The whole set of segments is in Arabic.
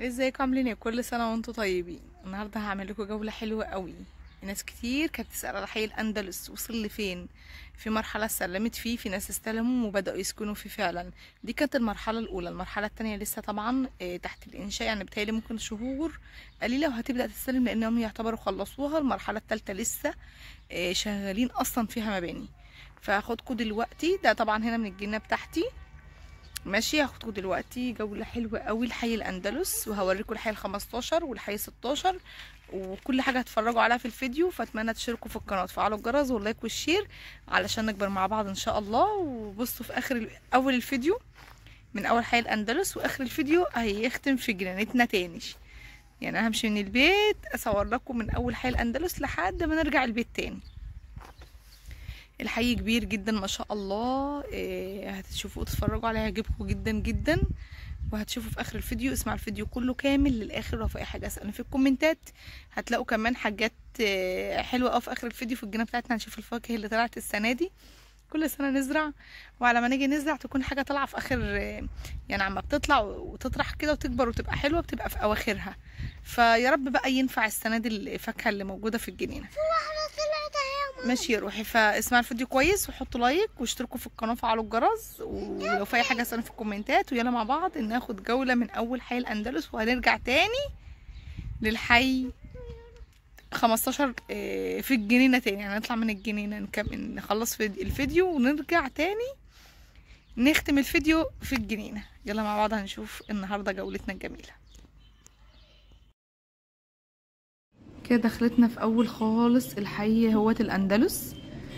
ازيكم عاملين ايه؟ كل سنه وانتم طيبين. النهارده هعمل لكم جوله حلوه قوي. ناس كتير كانت تسال على حي الاندلس وصل لفين، في مرحله سلمت فيه، في ناس استلموا وبداوا يسكنوا فيه فعلا. دي كانت المرحله الاولى. المرحله التانية لسه طبعا تحت الانشاء، يعني بتهيألي ممكن شهور قليله وهتبدا تستلم، لانهم يعتبروا خلصوها. المرحله الثالثه لسه شغالين اصلا فيها مباني. فهاخدكم دلوقتي، ده طبعا هنا من الجنة بتاعتي. ماشي، هاخدكم دلوقتي جولة حلوة قوي لحي الأندلس، وهوريكم الحي ال15 والحي 16 وكل حاجة هتفرجوا عليها في الفيديو. فأتمنى تشتركوا في القناة وتفعلوا الجرس واللايك والشير علشان نكبر مع بعض إن شاء الله. وبصوا في آخر أول الفيديو من أول حي الأندلس، وآخر الفيديو هيختم في جنينتنا تاني. يعني أنا همشي من البيت أصور لكم من أول حي الأندلس لحد ما نرجع البيت تاني. الحي كبير جدا ما شاء الله. هتشوفوا وتتفرجوا عليه، هيعجبكم جدا جدا. وهتشوفوا في اخر الفيديو، اسمع الفيديو كله كامل للاخر. لو في اي حاجه اسالني في الكومنتات. هتلاقوا كمان حاجات حلوه قوي في اخر الفيديو. في الجنينه بتاعتنا هنشوف الفواكه اللي طلعت السنه دي. كل سنه نزرع، وعلى ما نيجي نزرع تكون حاجه طالعه في اخر، يعني عما بتطلع وتطرح كده وتكبر وتبقى حلوه، بتبقى في اواخرها. فيا رب بقى ينفع السنه دي الفاكهه اللي موجوده في الجنينه. ماشي يا روحي. فاسمعوا الفيديو كويس وحطوا لايك واشتركوا في القناه وفعلوا الجرس. ولو في اي حاجه اسالني في الكومنتات. ويلا مع بعض ناخد جوله من اول حي الاندلس، وهنرجع تاني للحي 15 في الجنينه تاني. يعني نطلع من الجنينه نكمل نخلص في الفيديو ونرجع تاني نختم الفيديو في الجنينه. يلا مع بعض هنشوف النهارده جولتنا الجميله. كده دخلتنا في اول خالص الحي هوت الاندلس.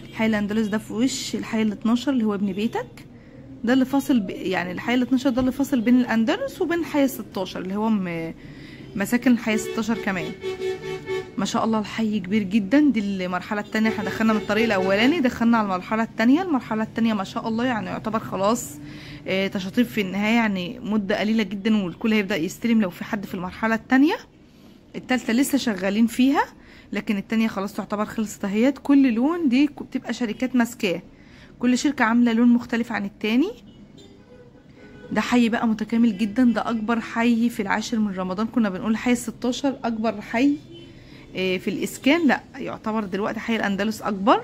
الحي الاندلس ده في وش الحي ال12 اللي هو ابن بيتك. ده اللي فاصل يعني الحي ال12 ده اللي فاصل بين الاندلس وبين الحي ال16 اللي هو مساكن الحي ال16 كمان. ما شاء الله الحي كبير جدا. دي المرحله الثانيه. احنا دخلنا من الطريق الاولاني دخلنا على المرحله الثانيه. المرحله الثانيه ما شاء الله يعني يعتبر خلاص تشاطيب في النهايه، يعني مده قليله جدا والكل هيبدا يستلم لو في حد في المرحله الثانيه. التالتة لسه شغالين فيها، لكن التانية خلاص تعتبر خلصت اهيت. كل لون دي بتبقى شركات ماسكاه، كل شركة عاملة لون مختلف عن التاني. ده حي بقى متكامل جدا. ده اكبر حي في العاشر من رمضان. كنا بنقول حي 16 اكبر حي في الاسكان، لا يعتبر دلوقتي حي الاندلس اكبر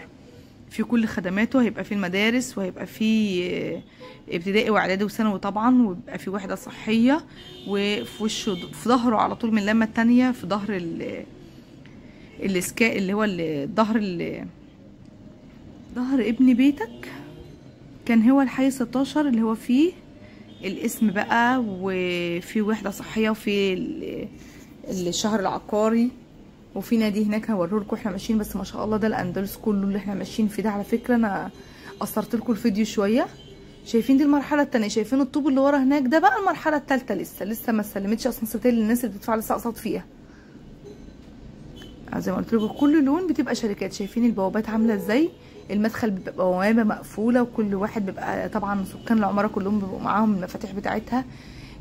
في كل خدماته. هيبقى في المدارس، وهيبقى في ابتدائي واعدادي وثانوي طبعا، ويبقى في وحده صحيه. وفي وشه في ظهره على طول من اللمه التانية في ظهر الاسكاء اللي هو ظهر ابن بيتك كان هو الحي 16 اللي هو فيه الاسم بقى، وفي وحده صحيه، وفي الشهر العقاري، وفي نادي هناك هوريهولكوا احنا ماشيين. بس ما شاء الله ده الاندلس كله اللي احنا ماشيين فيه ده. على فكره انا قصرت لكم الفيديو شويه. شايفين دي المرحله الثانيه؟ شايفين الطوب اللي ورا هناك ده بقى المرحله الثالثه. لسه ما استلمتش اصلا ستايل للناس اللي بتدفع لسه اقساط فيها. زي ما قلت لكم كل لون بتبقى شركات. شايفين البوابات عامله ازاي؟ المدخل بيبقى بوابه مقفوله، وكل واحد بيبقى طبعا سكان العماره كلهم بيبقوا معاهم المفاتيح بتاعتها.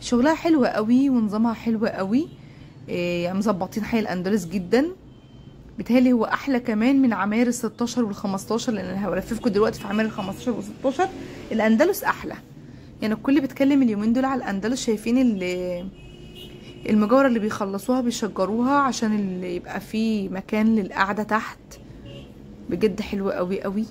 شغلها حلوه قوي ونظامها حلو قوي. يعني مظبطين حي الاندلس جدا. بيتهيألي هو احلى كمان من عماير ال16 وال15، لان انا هلففكم دلوقتي في عماير ال15 وال16. الاندلس احلى. يعني الكل بيتكلم اليومين دول على الاندلس. شايفين المجاوره اللي بيخلصوها بيشجروها عشان اللي يبقى فيه مكان للقعده تحت. بجد حلو قوي قوي.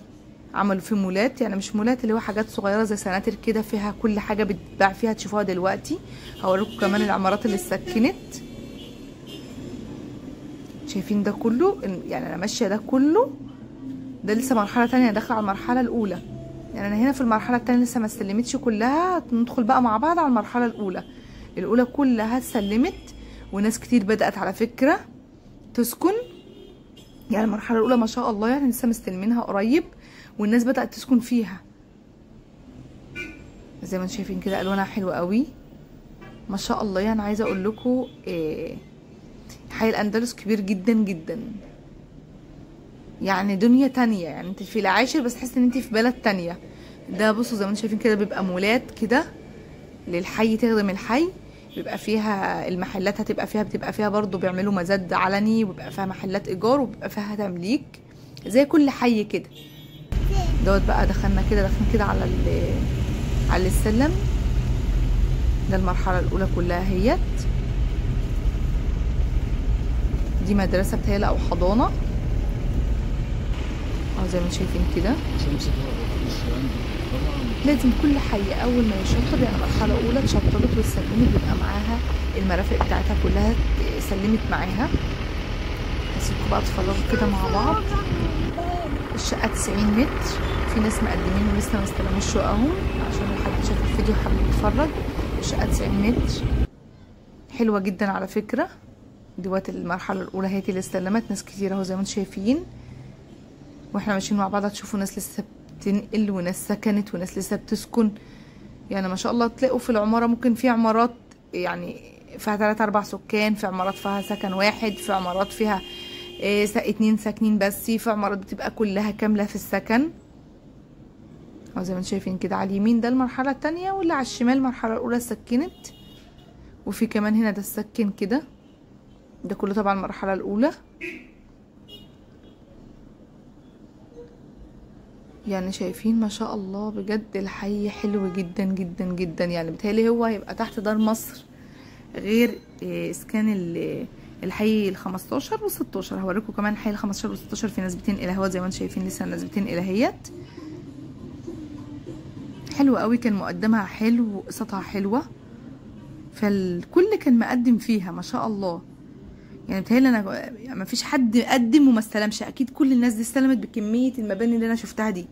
عملوا فيه مولات، يعني مش مولات، اللي هو حاجات صغيره زي سناتر كده فيها كل حاجه بتتباع فيها تشوفوها دلوقتي. هوريكم كمان العمارات اللي اتسكنت. شايفين ده كله؟ يعني انا ماشيه ده كله. ده لسه مرحله تانية، داخله على المرحله الاولى. يعني انا هنا في المرحله التانية لسه ما استلمتش كلها. ندخل بقى مع بعض على المرحله الاولى. الاولى كلها اتسلمت، وناس كتير بدات على فكره تسكن. يعني المرحله الاولى ما شاء الله يعني لسه مستلمينها قريب، والناس بدات تسكن فيها. زي ما انتم شايفين كده الوانها حلوه قوي ما شاء الله. يعني عايزه اقول لكم حي الاندلس كبير جدا جدا. يعني دنيا تانية. يعني انت في العاشر بس تحس ان انت في بلد تانية. ده بصوا زي ما انتم شايفين كده بيبقى مولات كده للحي، تخدم الحي. بيبقى فيها المحلات بتبقى فيها برضو بيعملوا مزاد علني، وبيبقى فيها محلات ايجار، وبيبقى فيها تمليك زي كل حي كده. دوت بقى دخلنا كده على السلم. ده المرحلة الاولى كلها هيت. دي مدرسه بتهيألي او حضانه زي ما شايفين كده. لازم كل حي اول ما يشطب يعني مرحله اولى اتشطبت والسلمت بيبقى معاها المرافق بتاعتها كلها سلمت معاها. هسيبكم بقى تتفرجوا كده مع بعض. الشقه 90 متر، في ناس مقدمين ولسه ما استلموش شققهم عشان لو حد شاف الفيديو حابب يتفرج. الشقه 90 متر حلوه جدا على فكره. دوت المرحله الاولى هي اللي استلمت. ناس كتير اهو زي ما انتم شايفين، واحنا ماشيين مع بعض هتشوفوا ناس لسه بتنقل وناس سكنت وناس لسه بتسكن. يعني ما شاء الله تلاقوا في العماره ممكن في عمارات يعني فيها 3-4 سكان، في عمارات فيها سكن واحد، في عمارات فيها 2 ساكنين بس، في عمارات بتبقى كلها كامله في السكن. زي ما انتم شايفين كده. على اليمين ده المرحله الثانيه، واللي على الشمال المرحله الاولى سكنت، وفي كمان هنا ده السكن كده. ده كله طبعا المرحله الاولى. يعني شايفين ما شاء الله بجد الحي حلو جدا جدا جدا. يعني بيتهيألي هو هيبقى تحت دار مصر غير اسكان الحي ال15 وال16. هوريكم كمان حي ال15 وال16 في ناس بتنقل اهو زي ما انتم شايفين. لسه الناس بتنقل اهيت. حلوه قوي، كان مقدمها حلو وقصتها حلوه، فالكل كان مقدم فيها ما شاء الله. يعني بيتهيألي انا ما فيش حد قدم وما استلمش، اكيد كل الناس دي استلمت بكميه المباني اللي انا شفتها دي،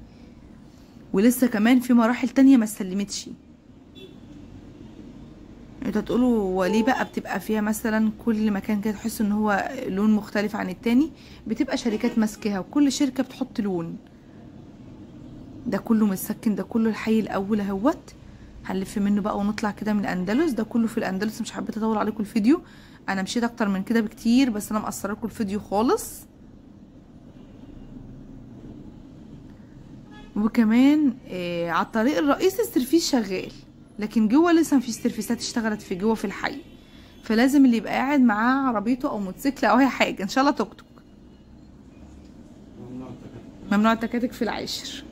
ولسه كمان في مراحل تانية ما استلمتش. انتوا تقولوا وليه بقى بتبقى فيها مثلا كل مكان كده تحس ان هو لون مختلف عن التاني؟ بتبقى شركات ماسكاها وكل شركه بتحط لون. ده كله متسكن، ده كله الحي الاول اهوت. هنلف منه بقى ونطلع كده من الاندلس. ده كله في الاندلس. مش حبيت اطول عليكم الفيديو، انا مشيت اكتر من كده بكتير، بس انا مقصره لكم الفيديو خالص. وكمان على الطريق الرئيسي السيرفيس شغال، لكن جوه لسه مفيش سيرفيسات اشتغلت في جوه في الحي، فلازم اللي يبقى قاعد معاه عربيته او موتوسيكل او اي حاجه، ان شاء الله توك توك. ممنوع التكاتك في العاشر.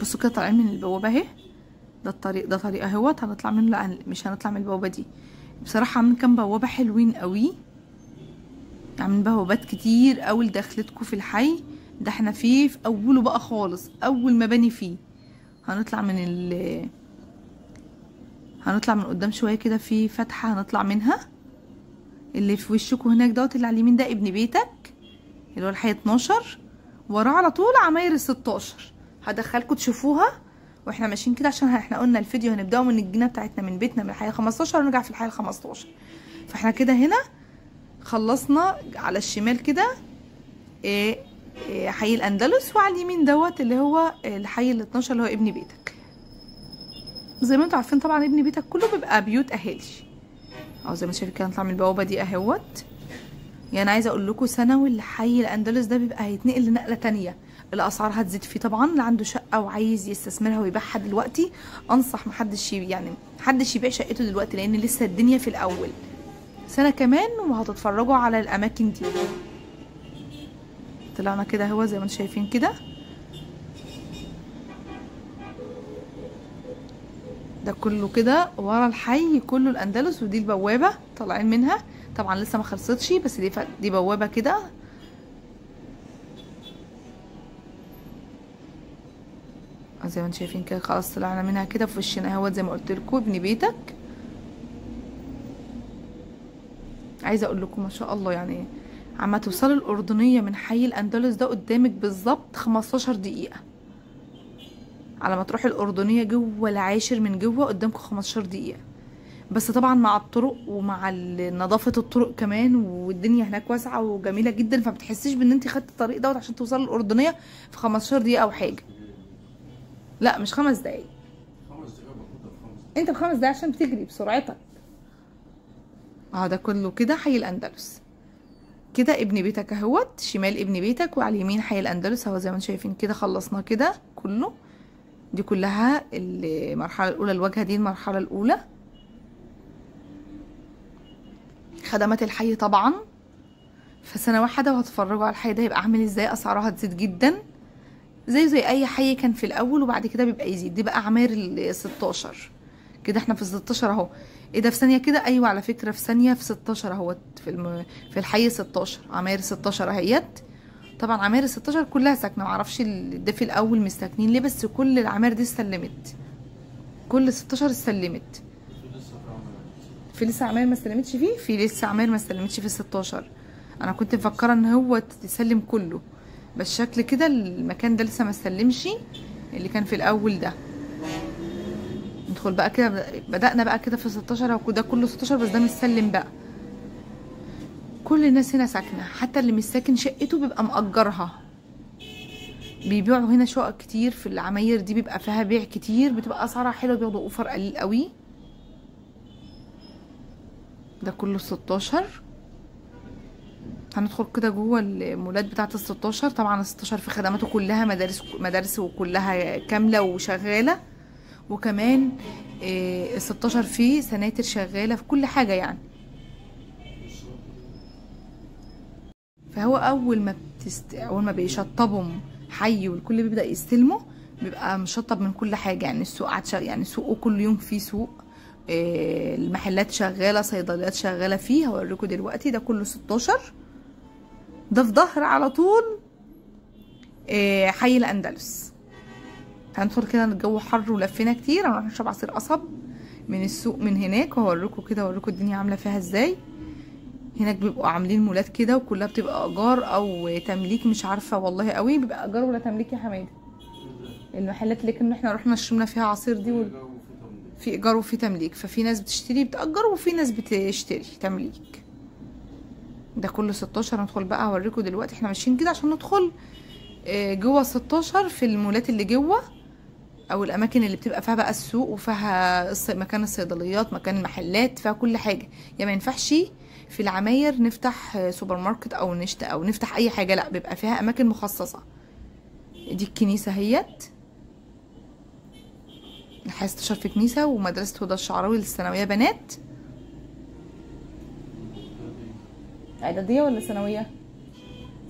بصوا كده طالعين من البوابه اهي. ده الطريق، ده طريق اهوت هنطلع منه. لا مش هنطلع من البوابه دي بصراحه. عاملين كام بوابه حلوين قوي، عاملين بوابات كتير قوي لدخلتكم في الحي. ده احنا فيه في اوله بقى خالص، اول مباني فيه. هنطلع من قدام شويه كده في فتحه هنطلع منها. اللي في وشكم هناك دوت اللي على اليمين ده ابن بيتك، اللي هو الحي 12، وراه على طول عماير ال16. هدخلكم تشوفوها واحنا ماشيين كده، عشان احنا قلنا الفيديو هنبداه من الجنينه بتاعتنا من بيتنا من الحي 15 ونرجع في الحي 15. فاحنا كده هنا خلصنا. على الشمال كده حي الاندلس، وعلى اليمين دوت اللي هو الحي ال12 اللي هو ابن بيتك. زي ما انتم عارفين طبعا ابن بيتك كله بيبقى بيوت اهالي. زي ما شايفين كده نطلع من البوابه دي اهوت. يعني عايزه اقول لكم ثانوي الحي الاندلس ده بيبقى هيتنقل لنقله تانية. الاسعار هتزيد فيه طبعا. اللي عنده شقه وعايز يستثمرها ويبيعها دلوقتي، انصح محدش يبيع شقته دلوقتي، لان لسه الدنيا في الاول. سنه كمان وهتتفرجوا على الاماكن دي. طلعنا كده هو زي ما انتم شايفين كده. ده كله كده ورا الحي كله الاندلس، ودي البوابه طالعين منها. طبعا لسه ما خلصتش، بس دي بوابه كده. زي ما انتم شايفين كده خلاص طلعنا منها كده. في وشنا اهوت زي ما قلت لكم ابن بيتك. عايزه اقول لكم ما شاء الله، يعني عما توصلوا الاردنيه من حي الاندلس ده قدامك بالظبط 15 دقيقه. على ما تروحوا الاردنيه جوه العاشر من جوه قدامكم 15 دقيقه. بس طبعا مع الطرق ومع نظافه الطرق كمان، والدنيا هناك واسعه وجميله جدا، فما بتحسيش بان انت خدتي الطريق دوت عشان توصلي الاردنيه في 15 دقيقه او حاجه. لا مش 5 دقايق. 5 دقايق انت ب5 دقايق عشان بتجري بسرعتك. ده كله كده حي الاندلس. كده ابن بيتك اهوت. شمال ابن بيتك وعلى اليمين حي الاندلس اهو زي ما انتم شايفين كده. خلصنا كده كله. دي كلها المرحله الاولى. الواجهه دي المرحله الاولى. خدمات الحي طبعا في سنه واحده، وهتفرجوا على الحي ده يبقى عامل ازاي. اسعارها هتزيد جدا زي اي حي كان في الاول، وبعد كده بيبقى يزيد. دي بقى عماير ال16 كده احنا في 16 اهو. ايه ده في ثانيه كده؟ ايوه على فكره في ثانيه في 16 اهوت، في الحي 16 عماير 16 اهيت. طبعا عماير 16 كلها ساكنه، معرفش ده في الاول مستكنين ليه، بس كل العماير دي استلمت، كل 16 استلمت. في لسه عماير ما استلمتش فيه، في لسه عماير ما استلمتش في 16. انا كنت مفكره ان هو تسلم كله، بس شكل كده المكان ده لسه ما استلمش اللي كان في الاول ده. ندخل بقى كده، بدأنا بقى كده في 16 اهو، ده كله 16 بس ده متسلم بقى. كل الناس هنا ساكنه، حتى اللي مش ساكن شقته بيبقى مأجرها. بيبيعوا هنا شقق كتير في العماير دي، بيبقى فيها بيع كتير، بتبقى اسعارها حلوه، بياخدوا اوفر قليل قوي. ده كله 16. هندخل كده جوه المولات بتاعه ال 16. طبعا ال 16 في خدماته كلها مدارس وكلها كامله وشغاله، وكمان ال 16 فيه سناتر شغاله في كل حاجه يعني. فهو اول ما بيشطبهم حي والكل بيبدا يستلمه، بيبقى مشطب من كل حاجه يعني. السوق يعني سوقه كل يوم فيه سوق، المحلات شغاله، صيدليات شغاله فيه. هوريكم دلوقتي ده كله 16. ده في ظهر على طول حي الاندلس. هندخل كده، الجو حر ولفينا كتير، هنروح نشرب عصير قصب من السوق من هناك، وهوريكم كده، اوريكم الدنيا عامله فيها ازاي. هناك بيبقوا عاملين مولات كده، وكلها بتبقى ايجار او تمليك، مش عارفه والله قوي بيبقى ايجار ولا تمليك يا حماده. المحلات اللي كنا احنا رحنا شربنا فيها عصير دي في ايجار وفي تمليك، ففي ناس بتشتري بتأجر وفي ناس بتشتري تمليك. ده كله 16. هندخل بقى اوريكم دلوقتي، احنا ماشيين كده عشان ندخل جوه 16 في المولات اللي جوه، او الاماكن اللي بتبقى فيها بقى السوق، وفيها مكان الصيدليات، مكان المحلات، فيها كل حاجه. يعني ما ينفعش في العماير نفتح سوبر ماركت او نفتح اي حاجه، لا بيبقى فيها اماكن مخصصه. دي الكنيسه اهيت، الحي 16 في كنيسه، ومدرسه هدى الشعراوي للثانويه بنات. اعداديه ولا ثانويه؟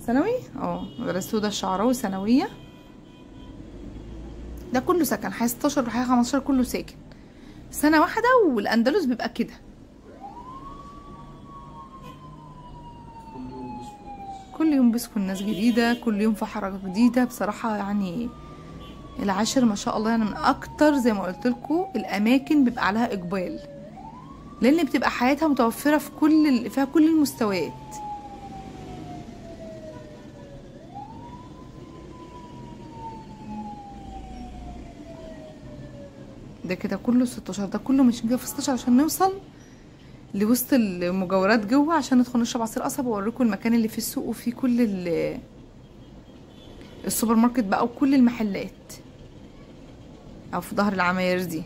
ثانوي. مدرسه هدى الشعراوي ثانويه. ده كله سكن، حي 16 وحي 15 كله ساكن سنه واحده. والاندلس بيبقى كده كل يوم بيسكن ناس جديده، كل يوم في حركه جديده بصراحه يعني. العاشر ما شاء الله يعني من اكتر، زي ما قلت لكم الاماكن بيبقى عليها اقبال، لان بتبقى حياتها متوفره فيها كل المستويات. ده كده كله 16. ده كله مش كده في 16 عشان نوصل لوسط المجاورات جوه، عشان ندخل نشرب عصير قصب، واوريكم المكان اللي فيه السوق وفيه كل السوبر ماركت بقى وكل المحلات، او في ظهر العماير دي.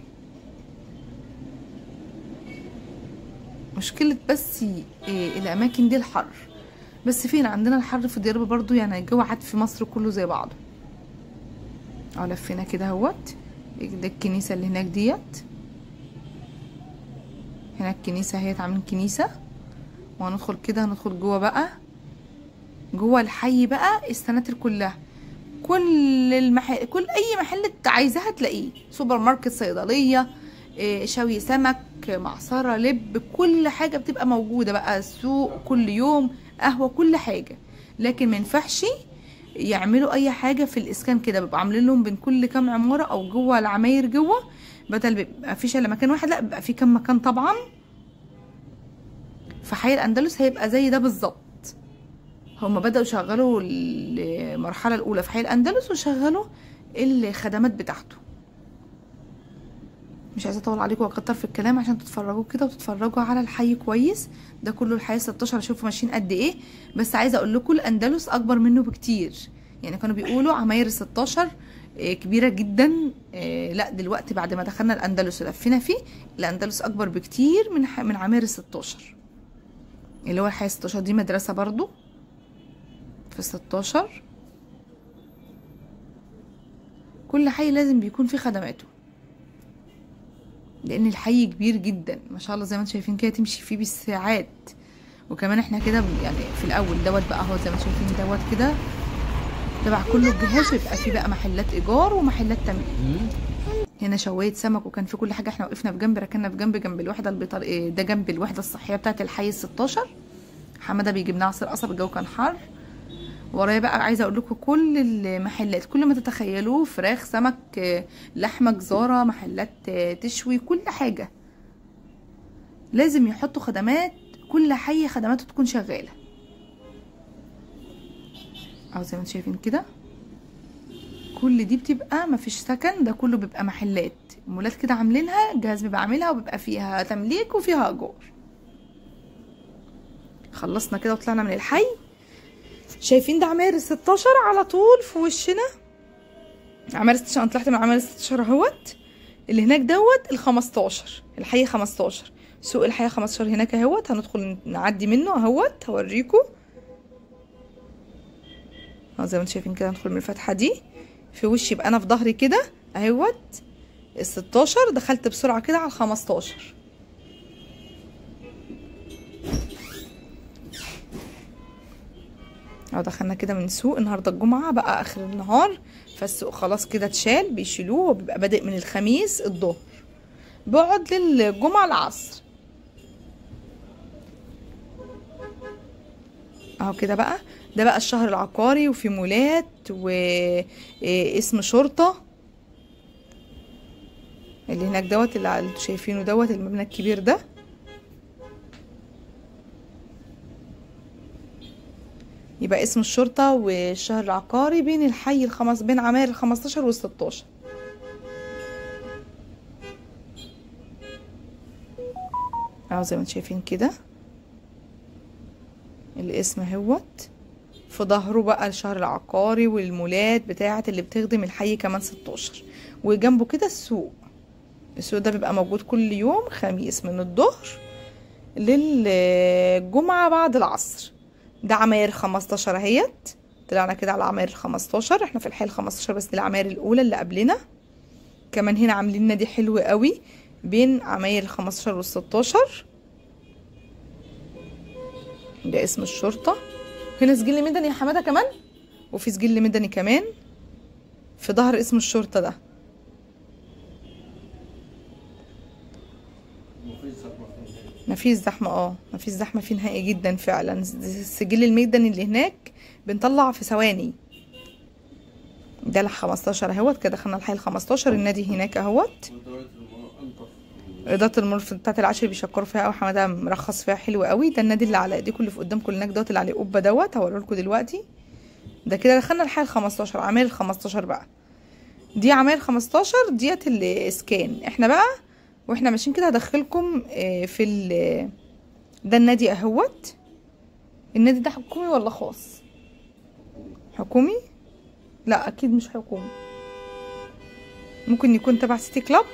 مشكلة بس الاماكن دي الحر، بس فين عندنا الحر في ديربي برضو يعني. الجو عاد في مصر كله زي بعضه. لفينا كده اهوت. ده الكنيسة اللي هناك ديت، هناك كنيسة اهيت، عاملين كنيسة. وهندخل كده، هندخل جوه بقى، جوه الحي بقى السناتر كلها، كل اي محل انت عايزاها تلاقيه، سوبر ماركت، صيدليه، شوي سمك، معصره، لب، كل حاجه بتبقى موجوده بقى. السوق كل يوم، قهوه، كل حاجه. لكن ما ينفعش يعملوا اي حاجه في الاسكان كده، بيبقوا عاملين لهم بين كل كام عماره او جوه العماير جوه، بدل بيبقى فيش الا مكان واحد، لا بيبقى في كام مكان. طبعا في حي الاندلس هيبقى زي ده بالظبط. هما بدأوا يشغلوا المرحلة الأولى في حي الأندلس، وشغلوا الخدمات بتاعته. مش عايزة أطول عليكم وأكتر في الكلام عشان تتفرجوا كده وتتفرجوا على الحي كويس. ده كله الحي 16. شوفوا ماشيين قد إيه. بس عايزة أقول لكم الأندلس أكبر منه بكتير. يعني كانوا بيقولوا عماير 16 كبيرة جدا، لا دلوقتي بعد ما دخلنا الأندلس ولفينا فيه، الأندلس أكبر بكتير من عماير 16. اللي هو الحي 16 دي مدرسة برضو في 16. كل حي لازم بيكون فيه خدماته، لان الحي كبير جدا ما شاء الله، زي ما انتم شايفين كده تمشي فيه بالساعات. وكمان احنا كده يعني في الاول دوت بقى، اهو زي ما انتم شايفين دوت كده تبع كل الجهاز، ويبقى فيه بقى محلات ايجار ومحلات تمليك. هنا شوايه سمك، وكان في كل حاجه. احنا وقفنا في جنب، ركننا في جنب الوحده ده جنب الوحده الصحيه بتاعه الحي 16. حماده بيجيب لنا عصير قصب، الجو كان حر. ورايا بقى عايزه اقول لكم كل المحلات، كل ما تتخيلوه، فراخ، سمك، لحمه، جزاره، محلات تشوي، كل حاجه لازم يحطوا خدمات. كل حي خدماته تكون شغاله اهو زي ما انتم شايفين كده. كل دي بتبقى مفيش سكن، ده كله بيبقى محلات مولات كده عاملينها، الجهاز بيبقى عاملها وبيبقى فيها تمليك وفيها ايجار. خلصنا كده وطلعنا من الحي. شايفين ده عماير 16 على طول في وشنا. عماير 16 انا طلعت من عماير 16 اهوت. اللي هناك دوت ال15 الحي 15. سوق الحي 15 هناك اهوت، هندخل نعدي منه اهوت، هوريكم اهو زي ما انتم شايفين كده. ندخل من الفتحه دي في وشي، يبقى انا في ظهري كده اهوت ال16. دخلت بسرعه كده على ال15. اهو دخلنا كده من سوق. النهارده الجمعه بقى اخر النهار، فالسوق خلاص كده اتشال، بيشيلوه، وبيبقى بادئ من الخميس الظهر، بقعد للجمعه العصر اهو كده. بقى ده بقى الشهر العقاري، وفي مولات واسم شرطه اللي هناك دوت، اللي انتوا شايفينه دوت المبنى الكبير ده. يبقى اسم الشرطه والشهر العقاري بين الحي بين عماير ال15 وال16 اهو زي ما انتوا شايفين كده. الاسم اهوت في ظهره بقى الشهر العقاري والمولات بتاعه اللي بتخدم الحي كمان 16. وجنبه كده السوق. السوق ده بيبقى موجود كل يوم خميس من الظهر للجمعة بعد العصر. ده عماير 15 اهيت. طلعنا كده على عماير 15. احنا في الحي 15 بس دي العماير الاولى اللي قبلنا. كمان هنا عاملين نادي حلو قوي بين عماير 15 وال16. ده اسم الشرطة. هنا سجل مدني يا حماده كمان، وفي سجل مدني كمان في ظهر اسم الشرطة ده. مفيش زحمة مفيش زحمة فيه نهائي جدا فعلا. السجل المدني اللي هناك بنطلع في ثواني. ده ال15 اهوت كده. دخلنا الحي ال15. النادي هناك اهوت. إدارة المرور بتاعت العشر بيشكروا فيها قوي، حماده مرخص فيها حلو قوي. ده النادي اللي على ايديكم اللي في قدامكم هناك دوت، اللي عليه قبه دوت، هوريلكوا دلوقتي. ده كده دخلنا الحي ال15 عماير ال15 بقى. دي عماير 15 ديت الاسكان. احنا بقى واحنا ماشيين كده هدخلكم في ده النادي اهوت. النادي ده حكومي ولا خاص؟ حكومي؟ لا اكيد مش حكومي، ممكن يكون تبع سيتي كلاب.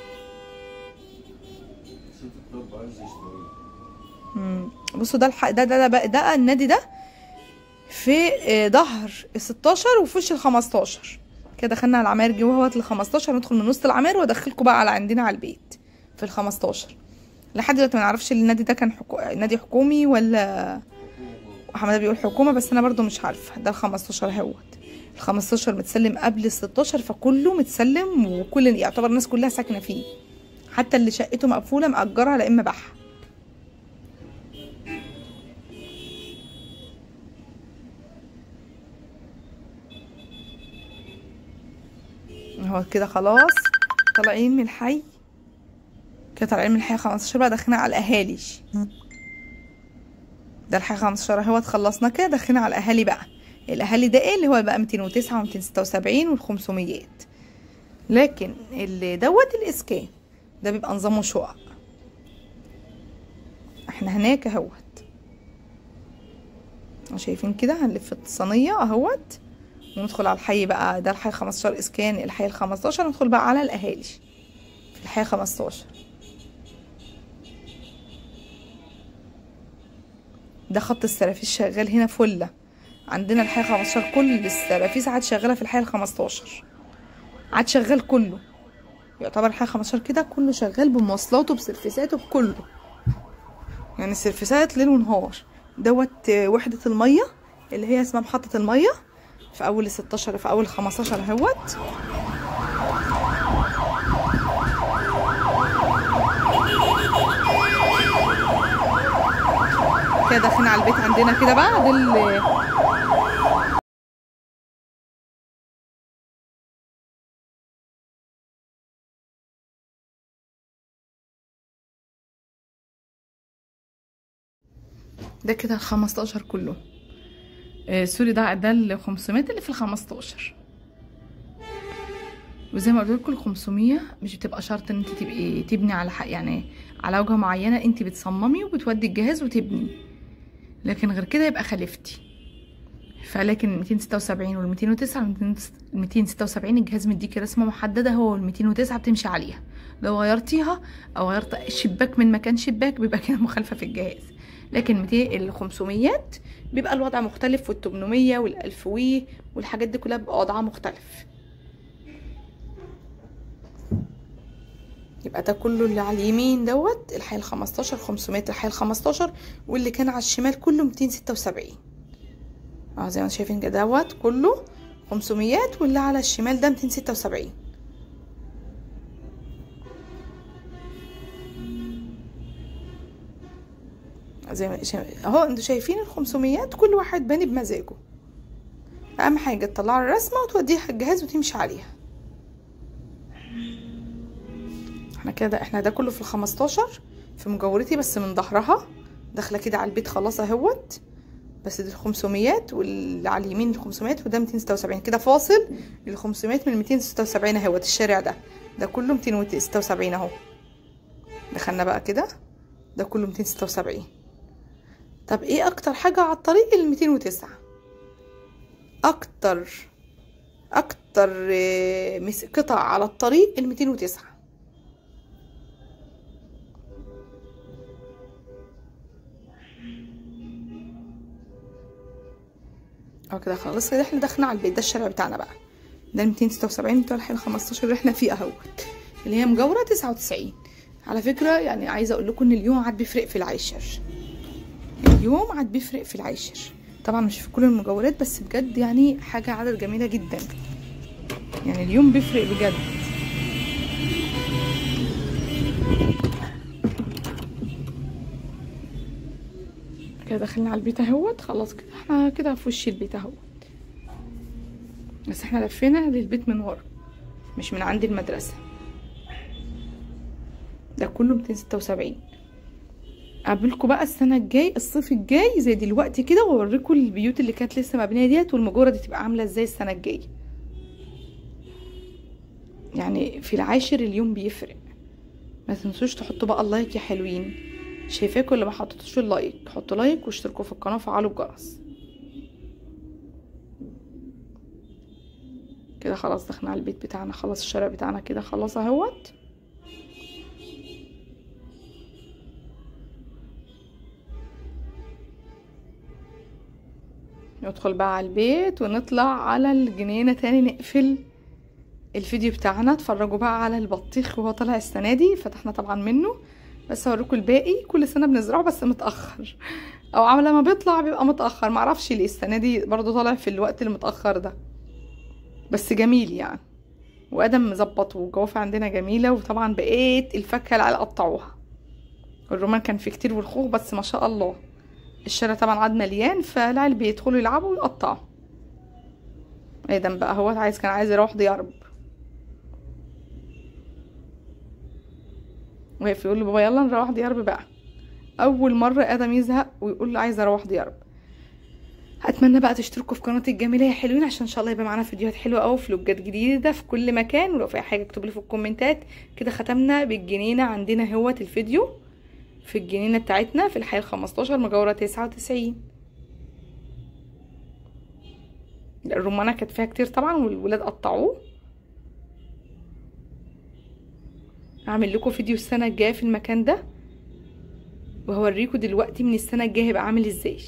بصوا ده ده النادي ده في ظهر ال16 وفي وش ال15 كده. دخلنا على العماير جوه ال15. ندخل من وسط العماير وادخلكم بقى على عندنا على البيت في ال15. لحد دلوقتي ما نعرفش النادي ده كان نادي حكومي ولا. حماده بيقول حكومه بس انا برضو مش عارفه. ده ال15 اهوت. ال15 متسلم قبل ال16، فكله متسلم، وكل يعتبر الناس كلها ساكنه فيه، حتى اللي شقته مقفوله مأجرها لا اما باعها. اهو كده خلاص طالعين من الحي كده. طالعين من الحي 15 بقى، داخلين على الاهالي. ده الحي 15 اهوت. خلصنا كده داخلين على الاهالي بقى. الاهالي ده ايه اللي هو بقى 209 و276 وال500. لكن اللي دوت الاسكان ده بيبقى نظامه شقق. احنا هناك اهوت شايفين كده. هنلف الصينيه اهوت وندخل على الحي بقى. ده الحي 15 اسكان. الحي ال15 ندخل بقى على الاهالي في الحي 15. ده خط السرافيس شغال هنا فله عندنا. الحي 15 كل السرافيس عاد شغاله في الحي ال15، عاد شغال كله. يعتبر الحي 15 كده كله شغال بمواصلاته بسرفيساته بكله، يعني سرفيسات ليل ونهار. دوت وحده الميه اللي هي اسمها محطه الميه في اول ال16 في اول 15 اهوت. كده داخلين على البيت عندنا كده بقى. ده كده ال15 كله. سوري، ده ال500 اللي في ال15. وزي ما قلت لكم ال500 مش بتبقى شرط ان انت تبقي تبني على حق، يعني على وجهه معينه انت بتصممي وبتودي الجهاز وتبني، لكن غير كده يبقى خلفتي. فلكن 276 وال 209 ال 276 الجهاز مديكي رسمه محدده، هو ال 209 بتمشي عليها. لو غيرتيها او غيرت الشباك من مكان شباك بيبقى كده مخالفه في الجهاز. لكن ال 500 بيبقى الوضع مختلف، وال 800 وال 1000 والحاجات دي كلها بيبقى وضعها مختلف. يبقى ده كله اللي على اليمين دوت الحي ال15 500 الحي ال15، واللي كان على الشمال كله 276 زي ما شايفين كده دوت كله 500، واللي على الشمال ده 276. زي ما اهو انتوا شايفين ال500 كل واحد باني بمزاجه. اهم حاجه تطلعوا الرسمه وتوديها الجهاز وتمشي عليها. احنا ده كله في ال15 في مجورتي، بس من ظهرها داخله كده على البيت خلاص اهوت. بس دي ال500 واللي على اليمين ال500 وده 276 كده فاصل ال500 من 276 اهوت. الشارع ده كله 276 اهو. دخلنا بقى كده ده كله 276. طب ايه اكتر حاجه على الطريق؟ ال209 اكتر قطع على الطريق ال209. كده خلاص كده احنا داخلين على البيت. ده الشارع بتاعنا بقى، ده 276 بتاع الحي ال15 اللي احنا فيه اهوت، اللي هي مجاوره 99. على فكره يعني عايزه اقول لكم ان اليوم عاد بيفرق في العاشر. اليوم عاد بيفرق في العاشر، طبعا مش في كل المجاورات بس بجد يعني حاجه عدد جميله جدا. يعني اليوم بيفرق بجد. كده داخلين على البيت اهوت. خلاص كده احنا كده في وش البيت اهوت، بس احنا لفينا للبيت من ورا مش من عند المدرسه. ده كله 276. قابلكم بقى السنه الجاي الصيف الجاي زي دلوقتي كده، واوريكم البيوت اللي كانت لسه مبنيه ديت والمجوره دي تبقى عامله ازاي السنه الجايه. يعني في العاشر اليوم بيفرق. ما تنسوش تحطوا بقى اللايك يا حلوين. شايفاكم اللي ما حطيتوش اللايك، حطوا لايك واشتركوا في القناه وفعلوا الجرس. كده خلاص دخلنا على البيت بتاعنا، خلاص الشارع بتاعنا كده خلاص اهوت. ندخل بقى على البيت ونطلع على الجنينه تاني نقفل الفيديو بتاعنا. اتفرجوا بقى على البطيخ وهو طالع السنه دي، فتحنا طبعا منه، بس هوريكم الباقي. كل سنه بنزرعه بس متاخر، او عامله ما بيطلع بيبقى متاخر، معرفش ليه السنه دي برضو طالع في الوقت المتاخر ده، بس جميل يعني. وادم مظبط والجوافه عندنا جميله. وطبعا بقيت الفاكهه اللي قطعوها. الرومان كان فيه كتير والخوخ، بس ما شاء الله الشارع طبعا عاد مليان، فالعيال بيدخلوا يلعبوا ويقطعوا. ادم بقى هو كان عايز يروح ديارب، وقف يقول له بابا يلا نروح ديارب بقى. اول مره ادم يزهق ويقول له عايز اروح ديارب. اتمنى بقى تشتركوا في قناتي الجميله يا حلوين، عشان ان شاء الله يبقى معانا فيديوهات حلوه قوي، فلوجات جديده في كل مكان. ولو في اي حاجه اكتبوا لي في الكومنتات. كده ختمنا بالجنينه عندنا اهوت الفيديو في الجنينه بتاعتنا في الحي ال15 مجاوره 99. الرمانه كانت فيها كتير طبعا والولاد قطعوه. هعمل لكم فيديو السنه الجايه في المكان ده، وهوريكم دلوقتي من السنه الجايه هيبقى عامل ازاي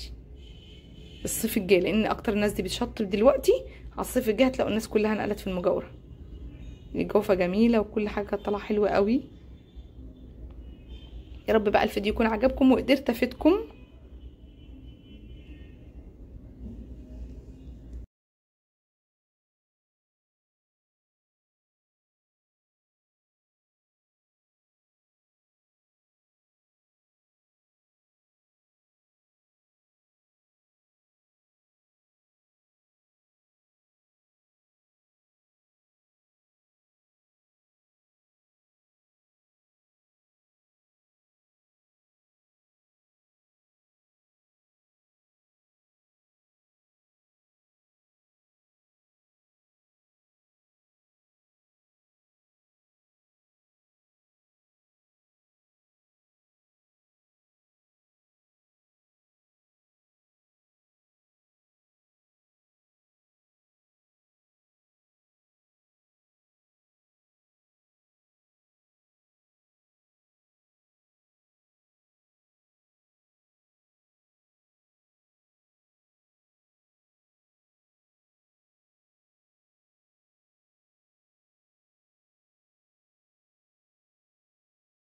الصيف الجاي، لان اكتر الناس دي بتشطب دلوقتي. على الصيف الجاي هتلاقوا الناس كلها نقلت في المجاوره. الجوافه جميله وكل حاجه كانت طالعه حلوه قوي. يا رب بقى الفيديو يكون عجبكم وقدرت افيدكم